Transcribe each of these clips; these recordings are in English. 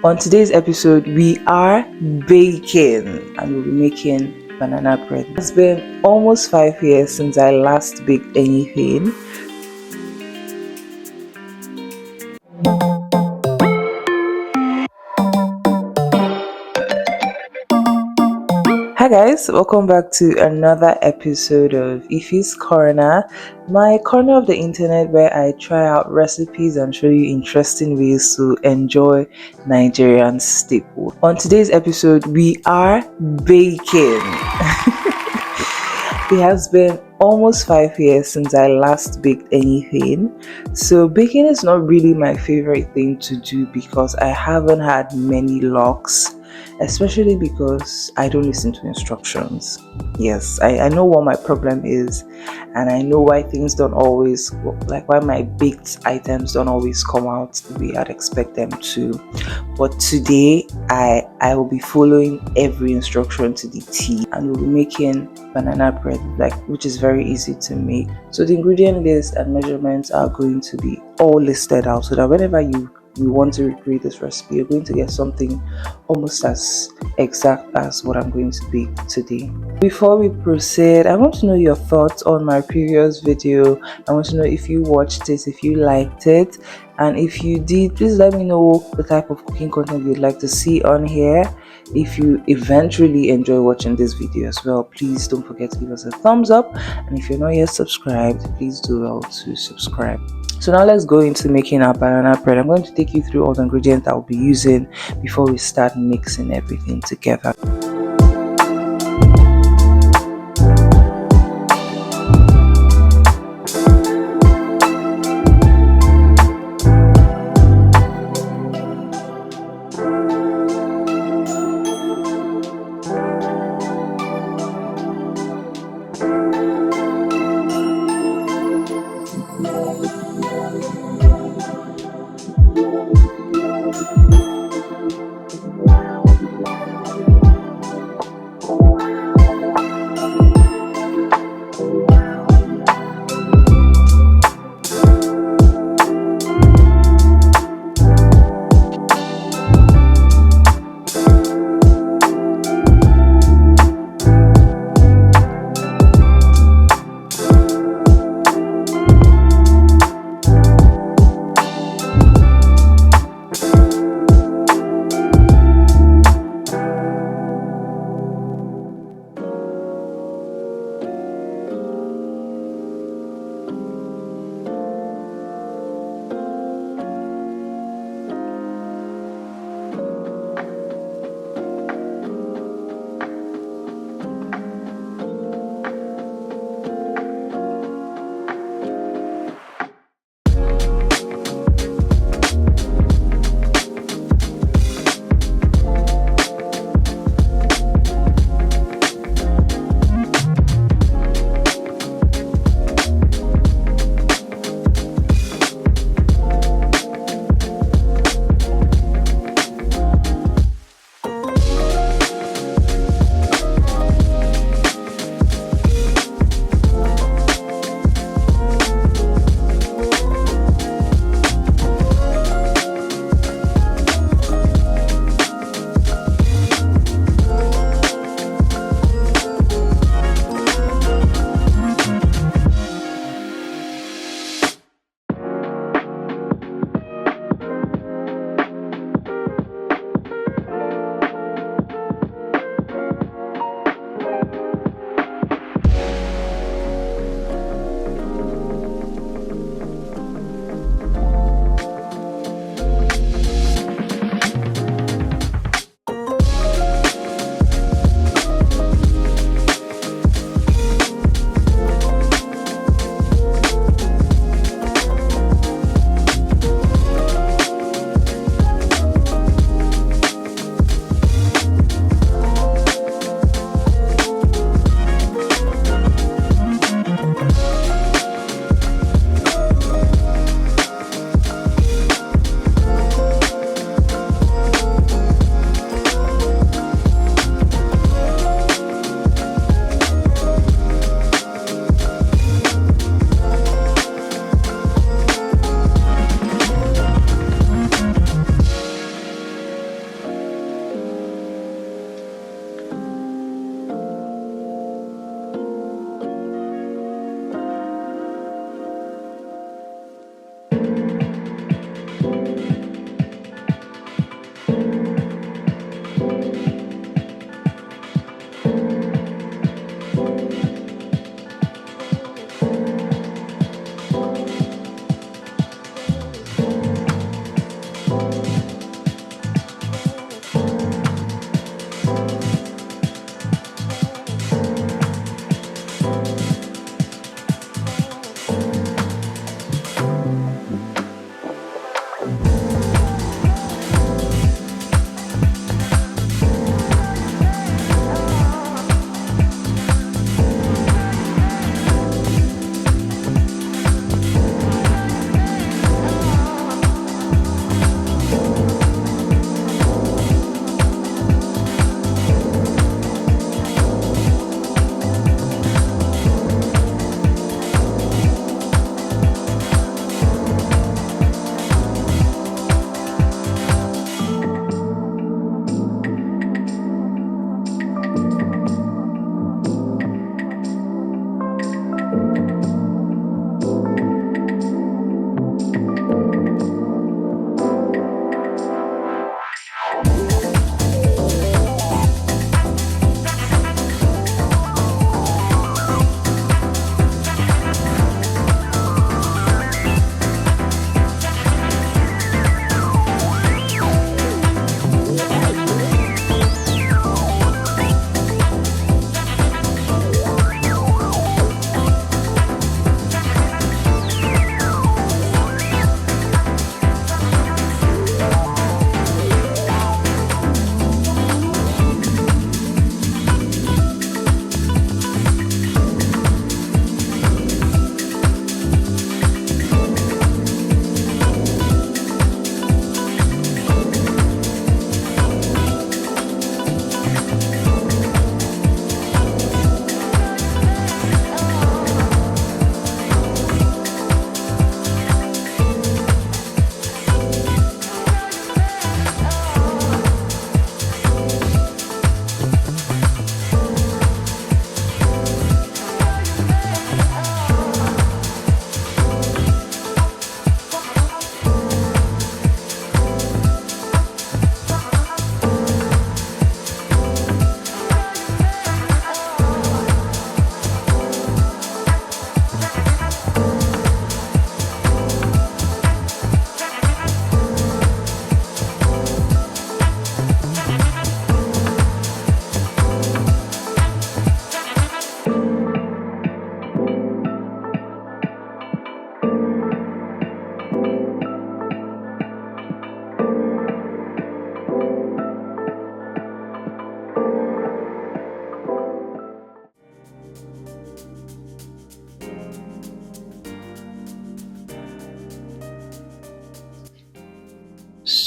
On today's episode, we are baking and we'll be making banana bread. It's been almost 5 years since I last baked anything. Hi guys, welcome back to another episode of Ife's Corner, my corner of the internet where I try out recipes and show you interesting ways to enjoy Nigerian staple. On today's episode, we are baking. It has been almost 5 years since I last baked anything. So baking is not really my favorite thing to do because I haven't had many lucks, especially because I don't listen to instructions. Yes, I know what my problem is, and I know why things don't always, like why my baked items don't always come out the way I'd expect them to. But today I will be following every instruction to the T, and we'll be making banana bread, which is very easy to make. So the ingredient list and measurements are going to be all listed out so that whenever you want to recreate this recipe, you're going to get something almost as exact as what I'm going to bake today. Before we proceed, I want to know your thoughts on my previous video. I want to know if you watched this, if you liked it, and if you did, please let me know the type of cooking content you'd like to see on here. If you eventually enjoy watching this video as well, please don't forget to give us a thumbs up, and if you're not yet subscribed, please do well to subscribe. So now let's go into making our banana bread. I'm going to take you through all the ingredients I'll be using before we start mixing everything together.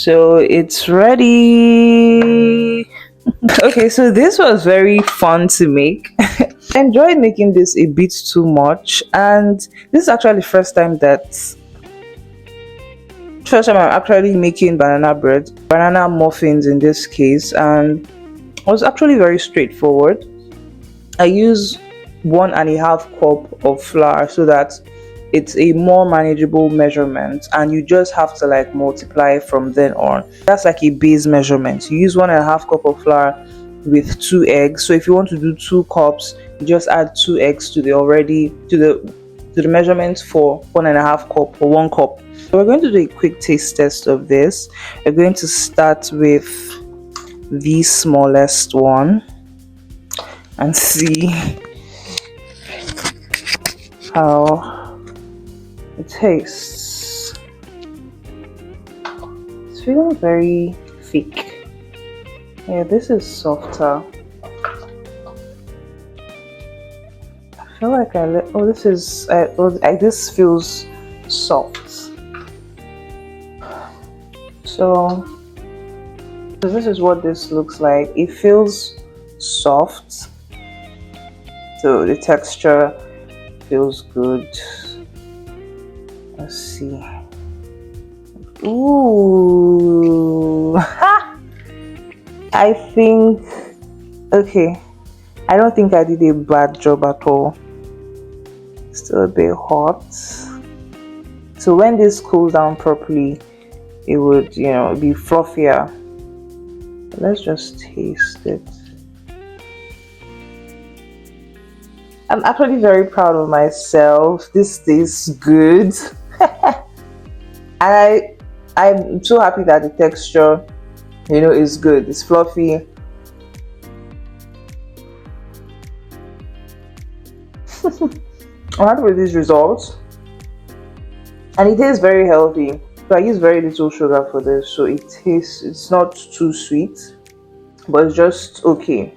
So it's ready. Okay, so this was very fun to make. I enjoyed making this a bit too much, and this is actually the first time I'm actually making banana bread, banana muffins in this case, and it was actually very straightforward. I use 1.5 cup of flour so that it's a more manageable measurement, and you just have to like multiply from then on. That's like a base measurement. You use 1.5 cup of flour with 2 eggs. So if you want to do 2 cups, you just add 2 eggs to the measurement for 1.5 cup or 1 cup. So we're going to do a quick taste test of this. We're going to start with the smallest one and see how it tastes. It's feeling very thick. Yeah, this is softer. I feel like this feels soft. So this is what this looks like. It feels soft. So the texture feels good. Let's see. Ooh. I think, okay, I don't think I did a bad job at all. Still a bit hot. So when this cools down properly, it would, be fluffier. Let's just taste it. I'm actually very proud of myself. This tastes good. I'm so happy that the texture, is good. It's fluffy. I'm happy with these results. And it tastes very healthy. So I use very little sugar for this, so it's not too sweet, but it's just okay.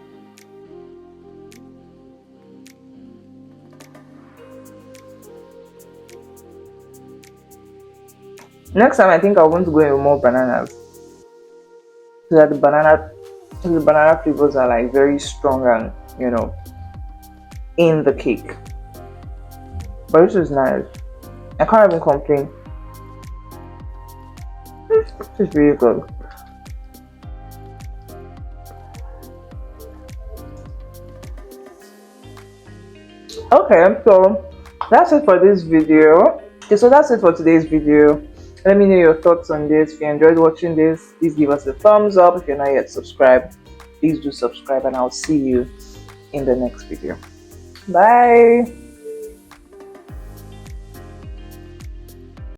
Next time I think I want to go in with more bananas, so that the banana flavors are like very strong and in the cake. But this is nice. I can't even complain. This is really good. Okay, so that's it for this video. Okay, so that's it for today's video. Let me know your thoughts on this. If you enjoyed watching this, please give us a thumbs up. If you're not yet subscribed, please do subscribe, and I'll see you in the next video. Bye.